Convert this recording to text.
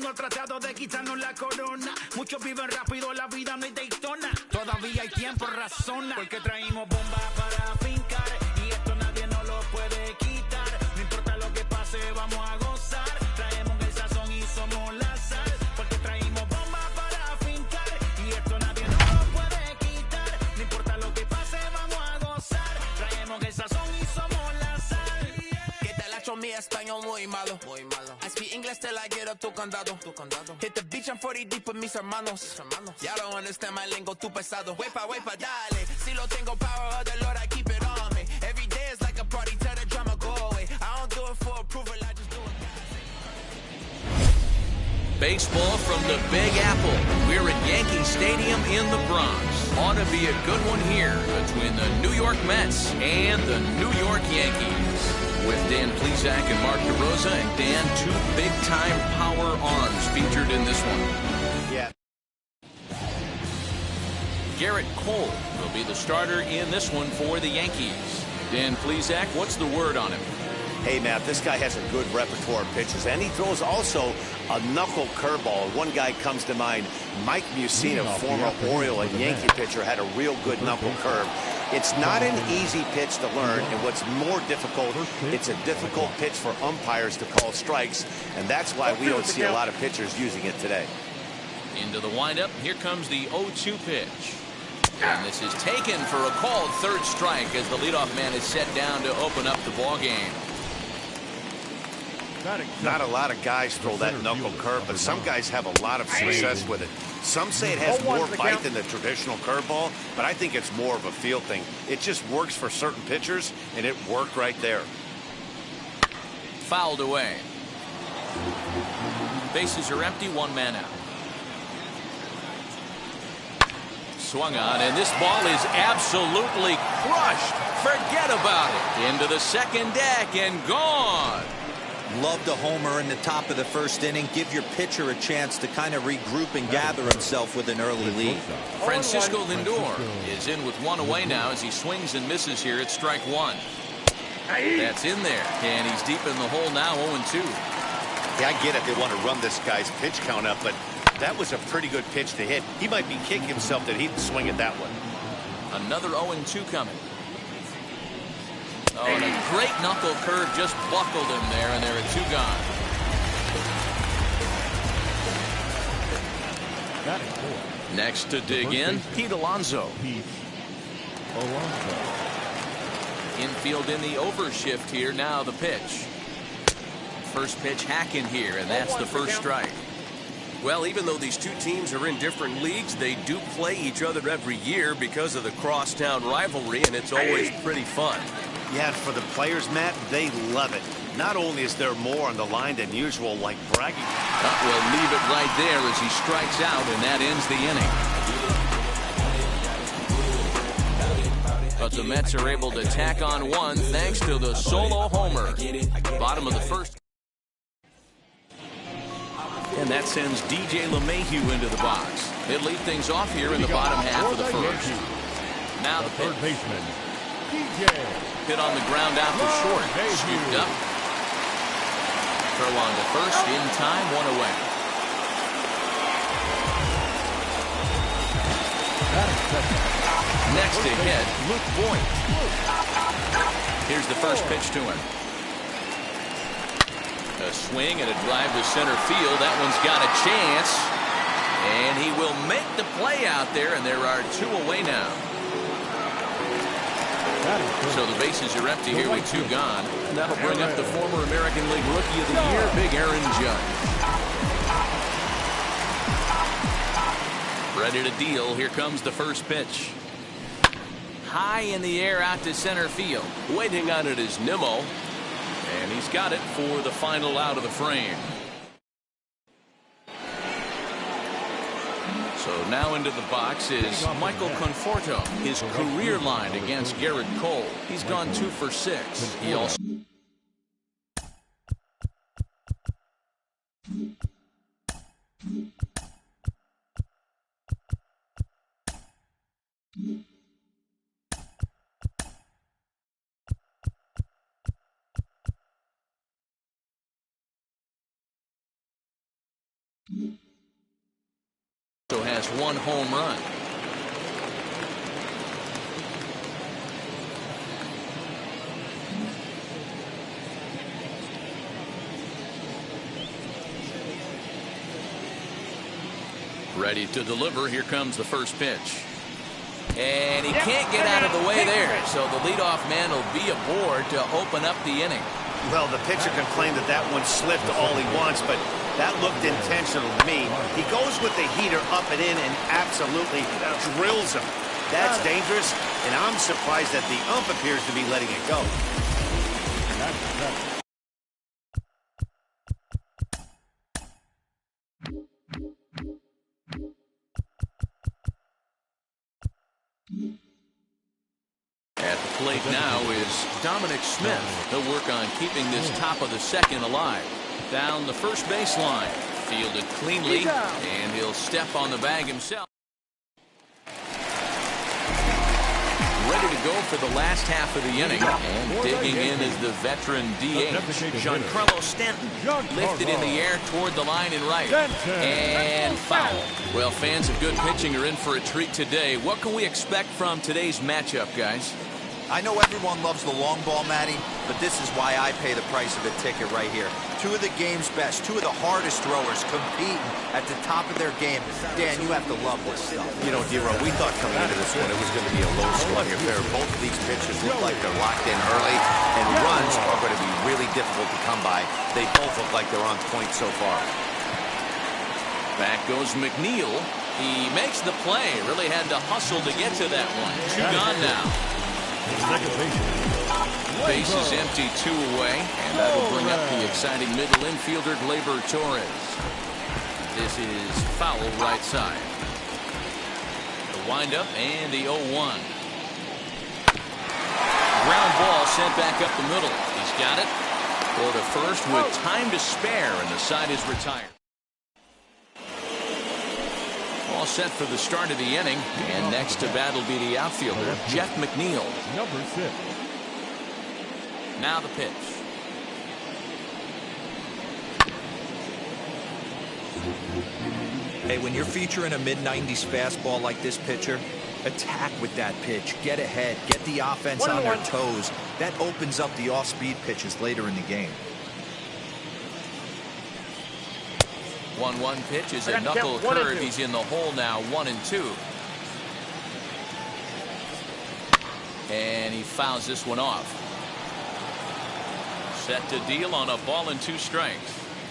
mundo ha tratado de quitarnos la corona. Muchos viven rápido, la vida no hay Daytona. Todavía hay tiempo, razona. Porque traímos bombas para fincar. Y esto nadie nos lo puede quitar. No importa lo que pase, vamos a gozar. Traemos el sazón y somos la sal. Porque traímos bombas para fincar. Y esto nadie nos lo puede quitar. No importa lo que pase, vamos a gozar. Traemos el sazón y somos la sal. ¿Qué tal hecho mi español muy malo? Muy malo. I speak English till I get up tu condado. Hit the beach, I'm 40 deep with mis hermanos. Y'all don't understand my lingo, tu pesado. Wepa, dale. Si lo tengo power of the Lord, I keep it on me. Every day is like a party, tell the drama go away. I don't do it for approval, I just do it. Baseball from the Big Apple. We're at Yankee Stadium in the Bronx. Ought to be a good one here between the New York Mets and the New York Yankees. With Dan Plesac and Mark DeRosa, and Dan, two big-time power arms featured in this one. Yeah. Garrett Cole will be the starter in this one for the Yankees. Dan Plesac, what's the word on him? Hey, Matt, this guy has a good repertoire of pitches, and he throws also a knuckle curveball. One guy comes to mind, Mike Mussina, former Oriole and Yankee pitcher, had a real good knuckle curve. It's not an easy pitch to learn, and what's more difficult, it's a difficult pitch for umpires to call strikes, and that's why we don't see a lot of pitchers using it today. Into the windup, here comes the 0-2 pitch. And this is taken for a called third strike as the leadoff man is set down to open up the ball game. Not a lot of guys throw that knuckle curve, but some guys have a lot of success with it. Some say it has more bite than the traditional curveball, but I think it's more of a feel thing. It just works for certain pitchers, and it worked right there. Fouled away. Bases are empty, one man out. Swung on, and this ball is absolutely crushed. Forget about it. Into the second deck and gone. Loved a homer in the top of the first inning. Give your pitcher a chance to kind of regroup and gather himself with an early lead. Francisco Lindor is in with one away now as he swings and misses here at strike one. That's in there, and he's deep in the hole now, 0-2. Yeah, I get it. They want to run this guy's pitch count up, but that was a pretty good pitch to hit. He might be kicking himself that he didn't swing at that one. Another 0-2 coming. Oh, and a great knuckle curve just buckled him there, and there are two gone. Next to dig in, Pete Alonso. Infield in the overshift here. Now the pitch. First pitch hacking here, and that's the first strike. Well, even though these two teams are in different leagues, they do play each other every year because of the crosstown rivalry, and it's always pretty fun. Yeah, for the players, Matt, they love it. Not only is there more on the line than usual, like bragging. We'll leave it right there as he strikes out, and that ends the inning. But the Mets are able to tack on one thanks to the solo homer. Bottom of the first. And that sends DJ LeMahieu into the box. He'll lead things off here in the bottom half of the first. Now the pitch. Hit on the ground out to short. Scooped up. Throw on to first. In time, one away. Next to hit, Luke Voit. Here's the first pitch to him. A swing and a drive to center field. That one's got a chance. And he will make the play out there, and there are two away now. So the bases are empty here with two gone. And that'll bring up the former American League Rookie of the Year, Big Aaron Judge. Ready to deal. Here comes the first pitch. High in the air out to center field. Waiting on it is Nimmo. And he's got it for the final out of the frame. So now into the box is Michael Conforto. His career line against Garrett Cole. He's gone 2 for 6. He also So has 1 home run. Ready to deliver. Here comes the first pitch. And he can't get out of the way there. So the leadoff man will be aboard to open up the inning. Well, the pitcher can claim that that one slipped all he wants, but that looked intentional to me. He goes with the heater up and in and absolutely drills him. That's dangerous, and I'm surprised that the ump appears to be letting it go. At the plate now is Dominic Smith. He'll work on keeping this top of the second alive. Down the first baseline. Fielded cleanly, and he'll step on the bag himself. Ready to go for the last half of the inning. And digging in is the veteran DH, Giancarlo Stanton. Lifted in the air toward the line and right. And foul. Well, fans of good pitching are in for a treat today. What can we expect from today's matchup, guys? I know everyone loves the long ball, Matty, but this is why I pay the price of a ticket right here. 2 of the game's best, 2 of the hardest throwers competing at the top of their game. Dan, you have to love this stuff. You know, D-Row, we thought coming into this one it was going to be a low-scoring affair. Both of these pitchers look like they're locked in early, and runs are going to be really difficult to come by. They both look like they're on point so far. Back goes McNeil. He makes the play. Really had to hustle to get to that one. 2 gone now. Base is empty, 2 away, and that'll bring up the exciting middle infielder Gleyber Torres. This is foul right side. The windup and the 0-1. Ground ball sent back up the middle. He's got it. Go to first with time to spare, and the side is retired. All set for the start of the inning, and next to bat will be the outfielder, Jeff McNeil. Number 6. Now the pitch. Hey, when you're featuring a mid-90s fastball like this pitcher, attack with that pitch. Get ahead. Get the offense on their toes. That opens up the off-speed pitches later in the game. 1-1 pitch is a knuckle curve. He's in the hole now, 1-2. And he fouls this one off. Set to deal on a ball and 2 strikes.